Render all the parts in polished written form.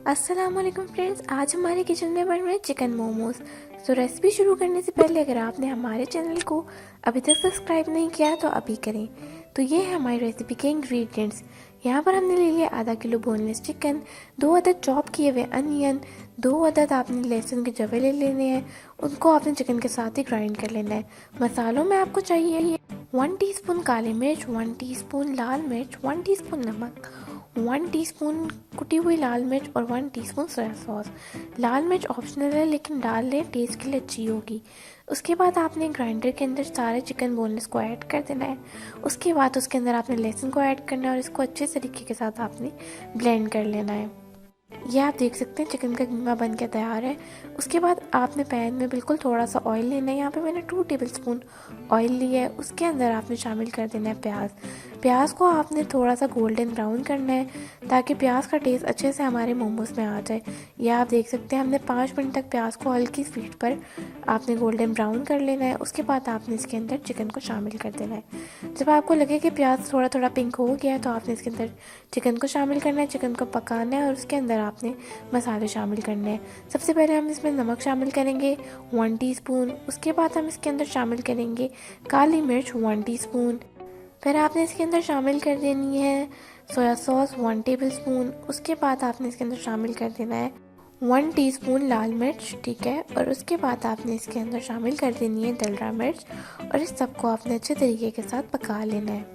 अस्सलामुअलैकुम फ्रेंड्स, आज हमारे किचन में बन रहे हैं चिकन मोमोज। तो रेसिपी शुरू करने से पहले अगर आपने हमारे चैनल को अभी तक सब्सक्राइब नहीं किया है तो अभी करें। तो ये है हमारी रेसिपी के इंग्रेडिएंट्स। यहाँ पर हमने ले लिया आधा किलो बोनलेस चिकन, 2 अदद चॉप किए हुए अनियन, 2 अदद आपने लहसुन के जवे ले लेने हैं, उनको आपने चिकन के साथ ही ग्राइंड कर लेना है। मसालों में आपको चाहिए 1 टीस्पून काली मिर्च, 1 टीस्पून लाल मिर्च, 1 टीस्पून नमक, 1 टीस्पून कुटी हुई लाल मिर्च और 1 टीस्पून सोया सॉस। लाल मिर्च ऑप्शनल है लेकिन डाल लें, टेस्ट के लिए अच्छी होगी। उसके बाद आपने ग्राइंडर के अंदर सारे चिकन बोनलेस को ऐड कर देना है। उसके बाद उसके अंदर आपने लहसुन को ऐड करना है और इसको अच्छे तरीके के साथ आपने ब्लेंड कर लेना है। ये आप देख सकते हैं चिकन का कीमा बन के तैयार है। उसके बाद आपने पैन में बिल्कुल थोड़ा सा ऑयल लेना है। यहाँ पे मैंने 2 टेबलस्पून ऑयल लिया है। उसके अंदर आपने शामिल कर देना है प्याज। प्याज को आपने थोड़ा सा गोल्डन ब्राउन करना है ताकि प्याज का टेस्ट अच्छे से हमारे मोमोज में आ जाए। यह आप देख सकते हैं हमने 5 मिनट तक प्याज को हल्की स्पीड पर आपने गोल्डन ब्राउन कर लेना है। उसके बाद आपने इसके अंदर चिकन को शामिल कर देना है। जब आपको लगे कि प्याज थोड़ा थोड़ा पिंक हो गया है तो आपने इसके अंदर चिकन को शामिल करना है, चिकन को पकाना है और उसके अंदर आपने मसाले शामिल करने हैं। सबसे पहले हम इसमें नमक शामिल करेंगे 1 टीस्पून। उसके बाद हम इसके अंदर शामिल करेंगे काली मिर्च 1 टीस्पून। फिर आपने इसके अंदर शामिल कर देनी है सोया सॉस 1 टेबलस्पून। उसके बाद आपने इसके अंदर शामिल कर देना है 1 टीस्पून लाल मिर्च, ठीक है। और उसके बाद आपने इसके अंदर शामिल कर देनी है दलरा मिर्च और इस सबको आपने अच्छे तरीके के साथ पका लेना है।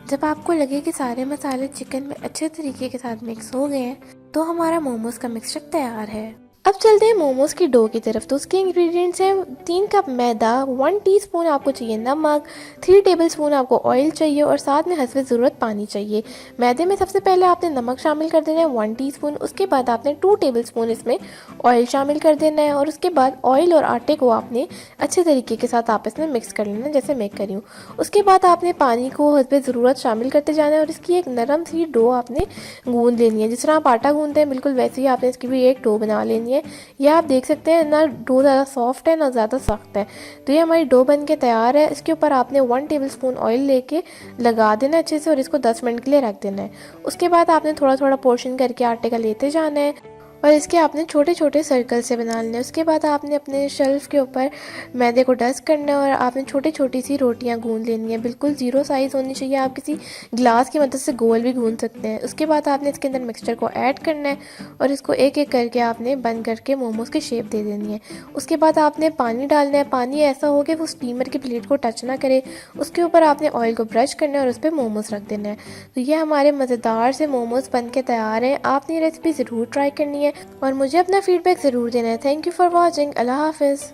जब आपको लगे कि सारे मसाले चिकन में अच्छे तरीके के साथ मिक्स हो गए हैं तो हमारा मोमोज का मिक्सचर तैयार है। अब चलते हैं मोमोज की डो की तरफ। तो उसके इंग्रेडिएंट्स हैं 3 कप मैदा, 1 टीस्पून आपको चाहिए नमक, 3 टेबलस्पून आपको ऑयल चाहिए और साथ में हस्बे ज़रूरत पानी चाहिए। मैदे में सबसे पहले आपने नमक शामिल कर देना है 1 टीस्पून। उसके बाद आपने 2 टेबलस्पून इसमें ऑयल शामिल कर देना है और उसके बाद ऑयल और आटे को आपने अच्छे तरीके के साथ आपस में मिक्स कर लेना जैसे मैं कर रही हूँ। उसके बाद आपने पानी को हस्बे ज़रूरत शामिल करते जाना है और इसकी एक नरम सी डो आपने गूंद लेनी है। जिस तरह आप आटा गूंदते हैं बिल्कुल वैसे ही आपने इसकी भी एक डो बना लेनी है। ये आप देख सकते हैं ना, डो ज़्यादा सॉफ्ट है ना ज़्यादा सख्त है। तो ये हमारी डो बन के तैयार है। इसके ऊपर आपने 1 टेबलस्पून ऑयल लेके लगा देना अच्छे से और इसको 10 मिनट के लिए रख देना है। उसके बाद आपने थोड़ा थोड़ा पोर्शन करके आटे का लेते जाना है और इसके आपने छोटे छोटे सर्कल से बना लेने। उसके बाद आपने अपने शेल्फ के ऊपर मैदे को डस्ट करना है और आपने छोटी छोटी सी रोटियां गूंद लेनी है। बिल्कुल ज़ीरो साइज़ होनी चाहिए, आप किसी ग्लास की मदद से गोल भी गूंद सकते हैं। उसके बाद आपने इसके अंदर मिक्सचर को ऐड करना है और इसको एक एक करके आपने बंद करके मोमोज़ की शेप दे देनी है। उसके बाद आपने पानी डालना है। पानी ऐसा हो कि वो स्टीमर की प्लेट को टच ना करे। उसके ऊपर आपने ऑयल को ब्रश करना है और उस पर मोमोज़ रख देना है। तो ये हमारे मज़ेदार से मोमोज़ बन के तैयार हैं। आपने ये रेसिपी ज़रूर ट्राई करनी है और मुझे अपना फीडबैक ज़रूर देना है। Thank you for watching. Allah हाफिज़।